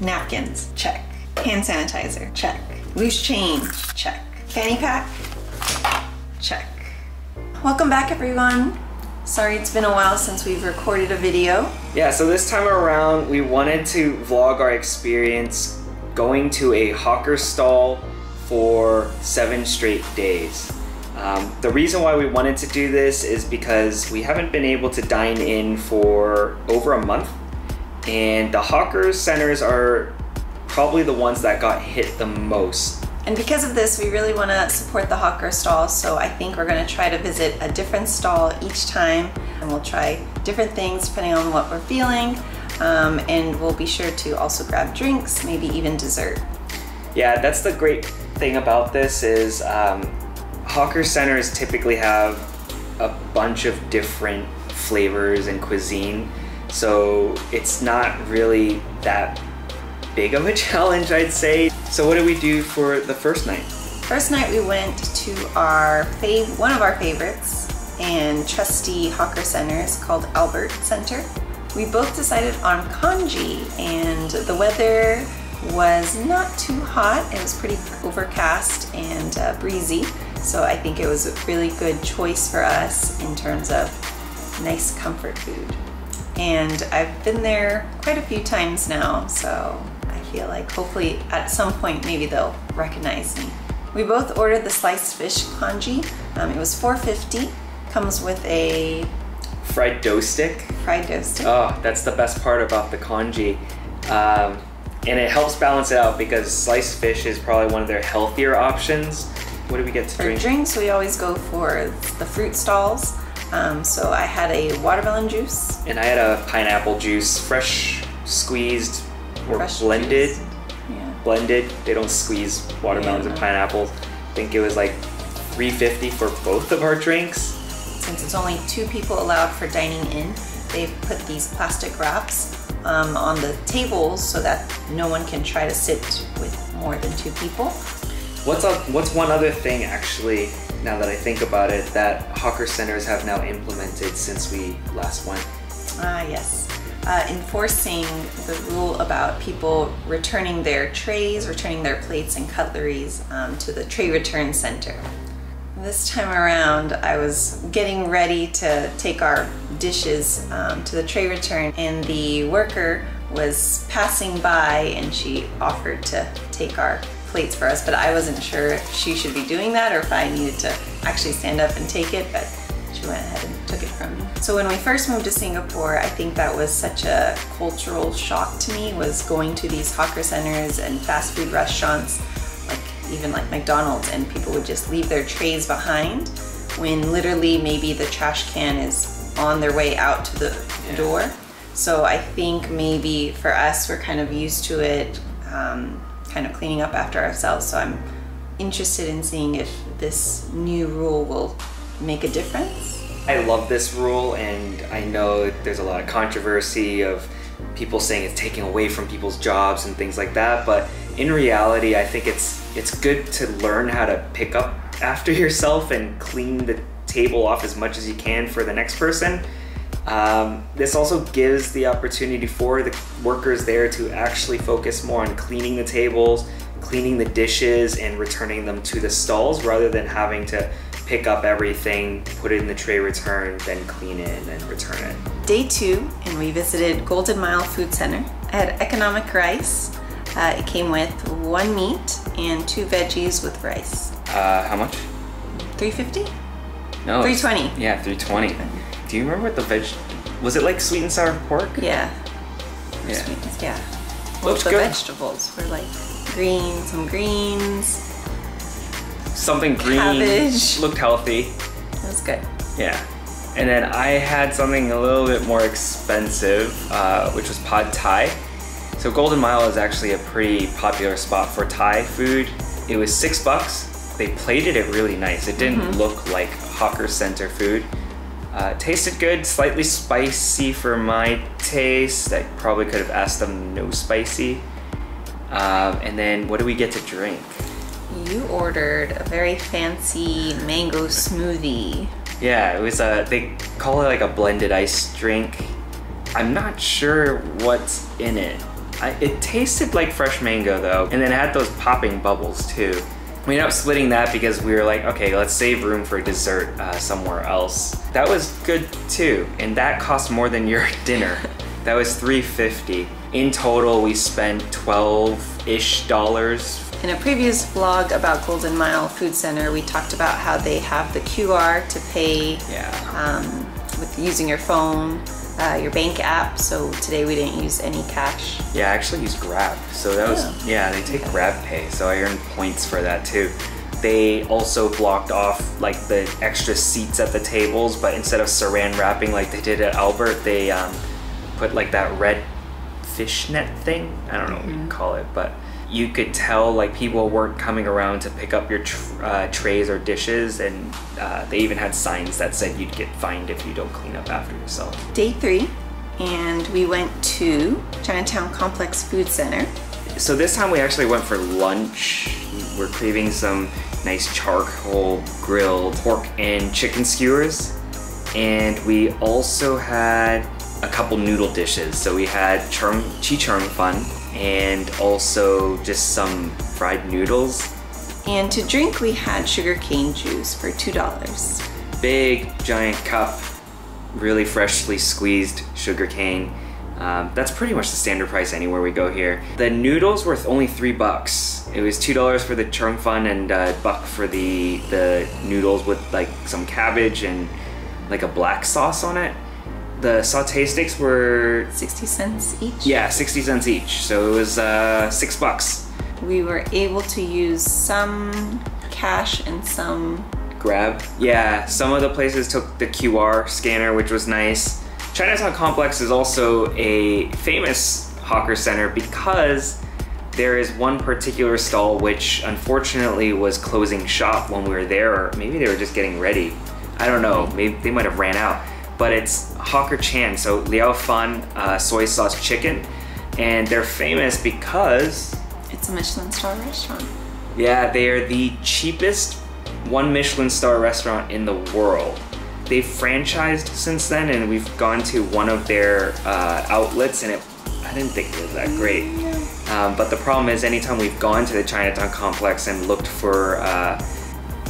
Napkins, check. Hand sanitizer, check. Loose change, check. Fanny pack, check. Welcome back, everyone. Sorry it's been a while since we've recorded a video. Yeah, so this time around we wanted to vlog our experience going to a hawker stall for 7 straight days. The reason why we wanted to do this is because we haven't been able to dine in for over a month, and the hawker centers are probably the ones that got hit the most. And because of this, we really want to support the hawker stall, so I think we're going to try to visit a different stall each time, and we'll try different things depending on what we're feeling, and we'll be sure to also grab drinks, maybe even dessert. Yeah, that's the great thing about this is hawker centers typically have a bunch of different flavors and cuisine, so it's not really that big of a challenge, I'd say. So what did we do for the first night? First night we went to our one of our favorites and trusty hawker centers called Albert Center. We both decided on congee, and the weather was not too hot. It was pretty overcast and breezy, so I think it was a really good choice for us in terms of nice comfort food. And I've been there quite a few times now, so I feel like hopefully at some point maybe they'll recognize me. We both ordered the sliced fish congee. It was $4.50. Comes with a fried dough stick. Fried dough stick. Oh, that's the best part about the congee. And it helps balance it out because sliced fish is probably one of their healthier options. What do we get to drink? For drinks, we always go for the fruit stalls. So I had a watermelon juice. And I had a pineapple juice, fresh squeezed or fresh blended. Juice. Yeah. Blended. They don't squeeze watermelons and pineapples. I think it was like $3.50 for both of our drinks. Since it's only 2 people allowed for dining in, they've put these plastic wraps on the tables so that no one can try to sit with more than 2 people. What's one other thing, actually, now that I think about it, that hawker centers have now implemented since we last went? Yes. Enforcing the rule about people returning their trays, returning their plates and cutleries to the tray return center. This time around, I was getting ready to take our dishes to the tray return, and the worker was passing by and she offered to take our plates for us, but I wasn't sure if she should be doing that or if I needed to actually stand up and take it, but she went ahead and took it from me. So when we first moved to Singapore, I think that was such a cultural shock to me, was going to these hawker centers and fast food restaurants, even like McDonald's, and people would just leave their trays behind when literally maybe the trash can is on their way out to the door. So I think maybe for us, we're kind of used to it, kind of cleaning up after ourselves. So I'm interested in seeing if this new rule will make a difference. I love this rule, and I know there's a lot of controversy of people saying it's taking away from people's jobs and things like that, but in reality, I think it's good to learn how to pick up after yourself and clean the table off as much as you can for the next person. This also gives the opportunity for the workers there to actually focus more on cleaning the tables, cleaning the dishes, and returning them to the stalls rather than having to pick up everything, put it in the tray return, then clean it, and then return it. Day 2, and we visited Golden Mile Food Center. I had economic rice. It came with 1 meat and 2 veggies with rice. How much? $3.50? No. $3.20. Yeah, $3.20. Do you remember what the veg... Was it like sweet and sour pork? Yeah. Yeah. Yeah. Looks the good. Vegetables were like some greens. Something green. Cabbage. Looked healthy. It was good. Yeah. And then I had something a little bit more expensive, which was pad thai. So Golden Mile is actually a pretty popular spot for Thai food. It was $6. They plated it really nice. It didn't look like hawker center food. Tasted good, slightly spicy for my taste. I probably could have asked them no spicy. And then what do we get to drink? You ordered a very fancy mango smoothie. Yeah, it was they call it like a blended ice drink. I'm not sure what's in it. It tasted like fresh mango though, and then it had those popping bubbles too. We ended up splitting that because we were like, okay, let's save room for dessert somewhere else. That was good too, and that cost more than your dinner. That was $3.50. In total, we spent $12-ish. In a previous vlog about Golden Mile Food Center, we talked about how they have the QR to pay with using your phone, your bank app. So today we didn't use any cash. Yeah, I actually used Grab. So that was, yeah, they take Grab Pay. So I earned points for that too. They also blocked off like the extra seats at the tables, but instead of saran wrapping like they did at Albert, they put like that red fishnet thing. I don't know what you call it, but you could tell like people weren't coming around to pick up your trays or dishes, and they even had signs that said you'd get fined if you don't clean up after yourself. Day 3, and we went to Chinatown Complex Food Center. So this time we actually went for lunch. We're craving some nice charcoal grilled pork and chicken skewers, and we also had a couple noodle dishes. So we had chi fun and also just some fried noodles. And to drink, we had sugarcane juice for $2. Big giant cup, really freshly squeezed sugarcane. That's pretty much the standard price anywhere we go here. The noodles were only $3. It was $2 for the chung fun and $1 for the noodles with like some cabbage and like a black sauce on it. The sauté sticks were 60 cents each? Yeah, 60 cents each. So it was $6. We were able to use some cash and some Grab. Yeah, some of the places took the QR scanner, which was nice. Chinatown Complex is also a famous hawker center because there is one particular stall which unfortunately was closing shop when we were there, or maybe they were just getting ready. I don't know, maybe they might have ran out. But it's Hawker Chan, so Liao Fan soy sauce chicken, and they're famous because it's a Michelin star restaurant. Yeah, they are the cheapest 1 Michelin star restaurant in the world. They've franchised since then, and we've gone to one of their outlets, and I didn't think it was that great. But the problem is, anytime we've gone to the Chinatown Complex and looked for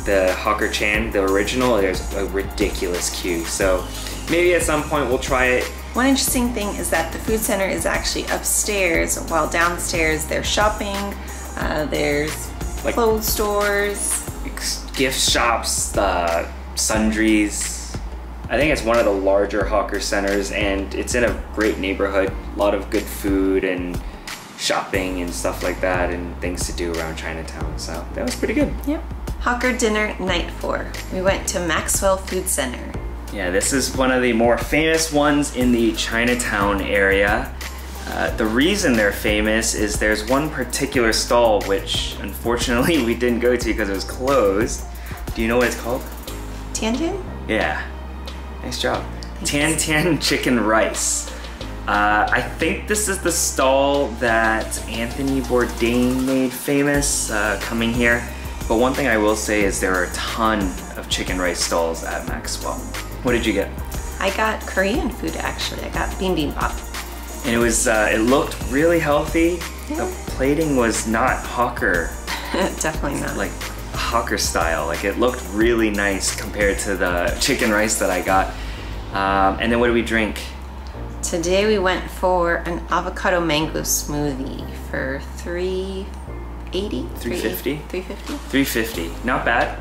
the Hawker Chan, the original, there's a ridiculous queue. So maybe at some point we'll try it. One interesting thing is that the food center is actually upstairs, while downstairs there's shopping, there's like clothes stores, gift shops, sundries. I think it's one of the larger hawker centers, and it's in a great neighborhood. A lot of good food and shopping and stuff like that, and things to do around Chinatown. So that was pretty good. Yep. Hawker dinner night 4. We went to Maxwell Food Center. Yeah, this is one of the more famous ones in the Chinatown area. The reason they're famous is there's one particular stall which unfortunately we didn't go to because it was closed. Do you know what it's called? Tanjong? Yeah, nice job. Tian Tian chicken rice. I think this is the stall that Anthony Bourdain made famous coming here. But one thing I will say is there are a ton of chicken rice stalls at Maxwell. What did you get? I got Korean food actually. I got bibimbap. And it was, it looked really healthy. Yeah. The plating was not hawker. Definitely not. Like hawker style. Like it looked really nice compared to the chicken rice that I got. And then what did we drink? Today we went for an avocado mango smoothie for $3.80? $3.50? $3.50? $3.50. Not bad.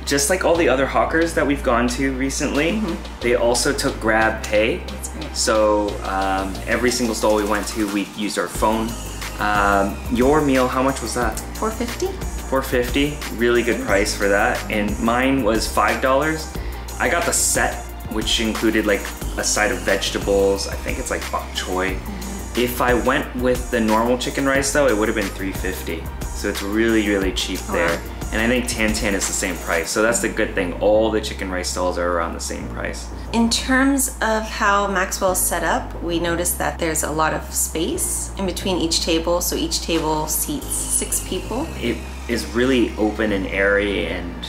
Just like all the other hawkers that we've gone to recently, they also took Grab Pay. That's right. So every single stall we went to, we used our phone. Your meal, how much was that? $4.50. $4.50, really good price for that. And mine was $5. I got the set, which included like a side of vegetables. I think it's like bok choy. If I went with the normal chicken rice though, it would have been $3.50. So it's really, really cheap there. Wow. And I think Tian Tian is the same price. So that's the good thing. All the chicken rice stalls are around the same price. In terms of how Maxwell's set up, we noticed that there's a lot of space in between each table. So each table seats 6 people. It is really open and airy, and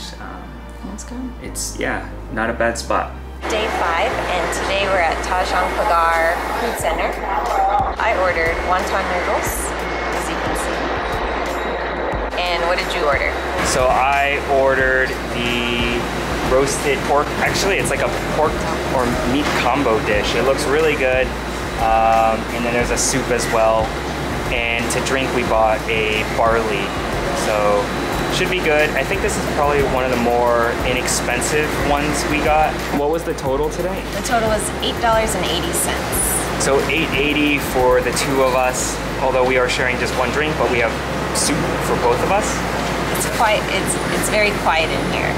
That's good. it's, yeah, not a bad spot. Day 5, and today we're at Tanjong Pagar Food Center. I ordered wonton noodles, as you can see. And what did you order? So I ordered the roasted pork. Actually, it's like a pork or meat combo dish. It looks really good. And then there's a soup as well. And to drink, we bought a barley. So should be good. I think this is probably one of the more inexpensive ones we got. What was the total today? The total was $8.80. So $8.80 for the two of us, although we are sharing just one drink, but we have soup for both of us. It's very quiet in here.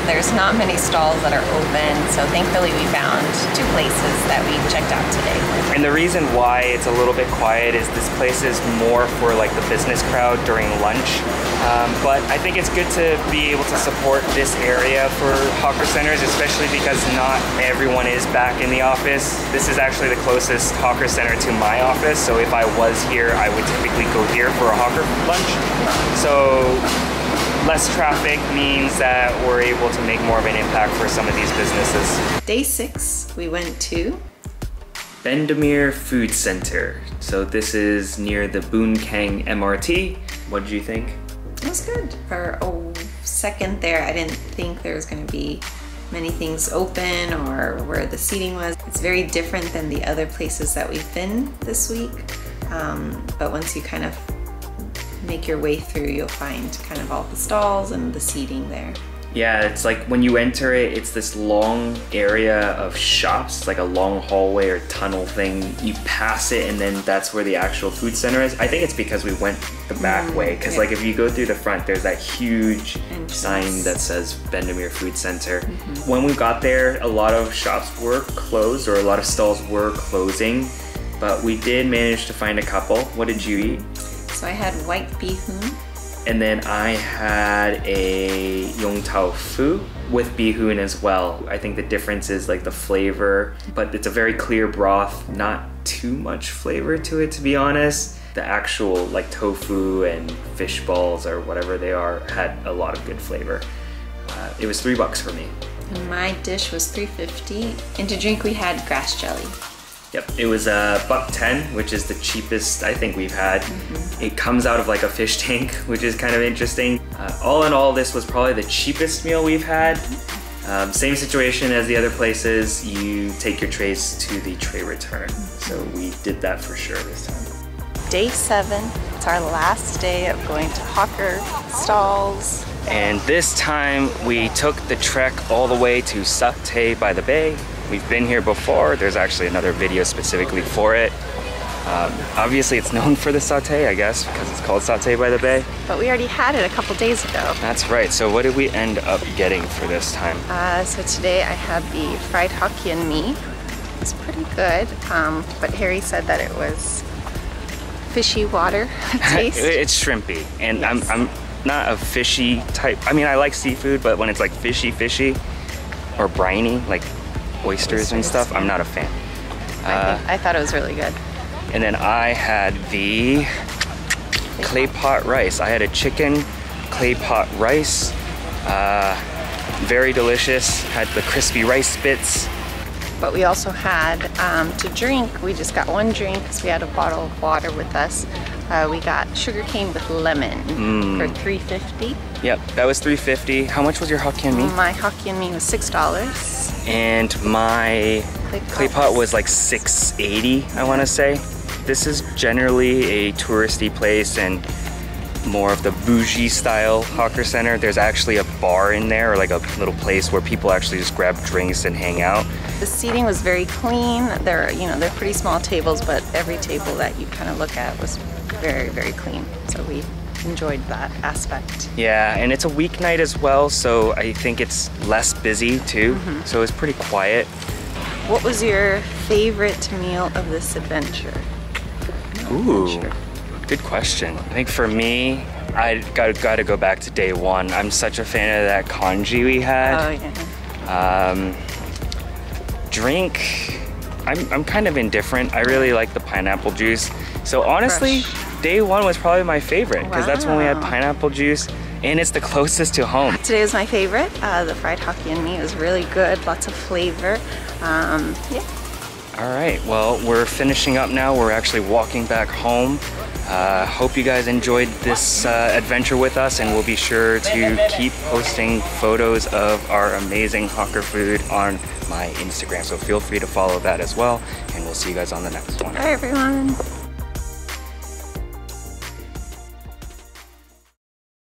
There's not many stalls that are open, so thankfully we found two places that we checked out today. And the reason why it's a little bit quiet is this place is more for like the business crowd during lunch. But I think it's good to be able to support this area for hawker centers, especially because not everyone is back in the office. This is actually the closest hawker center to my office, so if I was here, I would typically go here for a hawker lunch. So less traffic means that we're able to make more of an impact for some of these businesses. Day 6, we went to Bendemeer Food Center. So this is near the Boon Kang MRT. What did you think? It was good. For a second there, I didn't think there was going to be many things open or where the seating was. It's very different than the other places that we've been this week. But once you kind of make your way through, you'll find kind of all the stalls and the seating there. Yeah, it's like when you enter it, it's this long area of shops, like a long hallway or tunnel thing. You pass it and then that's where the actual food center is. I think it's because we went the back way, because yeah. like if you go through the front, there's that huge sign that says Bendemeer Food Center. When we got there, a lot of shops were closed or a lot of stalls were closing, but we did manage to find a couple. What did you eat? So I had white bihun. And then I had a yong tau fu with bihun as well. I think the difference is like the flavor, but it's a very clear broth, not too much flavor to it, to be honest. The actual like tofu and fish balls or whatever they are had a lot of good flavor. It was $3 for me. And my dish was $3.50. And to drink we had grass jelly. Yep, it was $1.10, which is the cheapest I think we've had. It comes out of like a fish tank, which is kind of interesting. All in all, this was probably the cheapest meal we've had. Same situation as the other places. You take your trays to the tray return. So we did that for sure this time. Day 7, it's our last day of going to hawker stalls. And this time we took the trek all the way to Satay by the Bay. We've been here before. There's actually another video specifically for it. Obviously it's known for the satay, I guess, because it's called Satay by the Bay. But we already had it a couple days ago. That's right. So what did we end up getting for this time? So today I had the fried Hokkien mee. It's pretty good, but Harry said that it was fishy water taste. It's shrimpy, and yes. I'm not a fishy type. I mean, I like seafood, but when it's like fishy or briny, like oysters and stuff, I'm not a fan. I thought it was really good. And then I had the clay pot rice. I had a chicken clay pot rice. Very delicious. Had the crispy rice bits. But we also had to drink. We just got one drink because we had a bottle of water with us. We got sugarcane with lemon for $3.50. Yep, that was $3.50. How much was your Hokkien mee? My Hokkien mee was $6. And my clay pot was like $6.80, I want to say. This is generally a touristy place and more of the bougie style hawker center. There's actually a bar in there, or like a little place where people actually just grab drinks and hang out. The seating was very clean. They're pretty small tables, but every table that you kind of look at was very, very clean. So we enjoyed that aspect. Yeah, and it's a weeknight as well, so I think it's less busy too. So it's pretty quiet. What was your favorite meal of this adventure? Ooh, good question. I think for me, I got to go back to day 1. I'm such a fan of that congee we had. Oh yeah. Drink, I'm kind of indifferent. I really like the pineapple juice. So honestly, day 1 was probably my favorite because that's when we had pineapple juice and it's the closest to home. Today was my favorite. The fried Hokkien mee was really good, lots of flavor. Yeah. All right, well, we're finishing up now. We're actually walking back home. Hope you guys enjoyed this adventure with us, and we'll be sure to keep posting photos of our amazing hawker food on my Instagram. So feel free to follow that as well, and we'll see you guys on the next one. Bye everyone.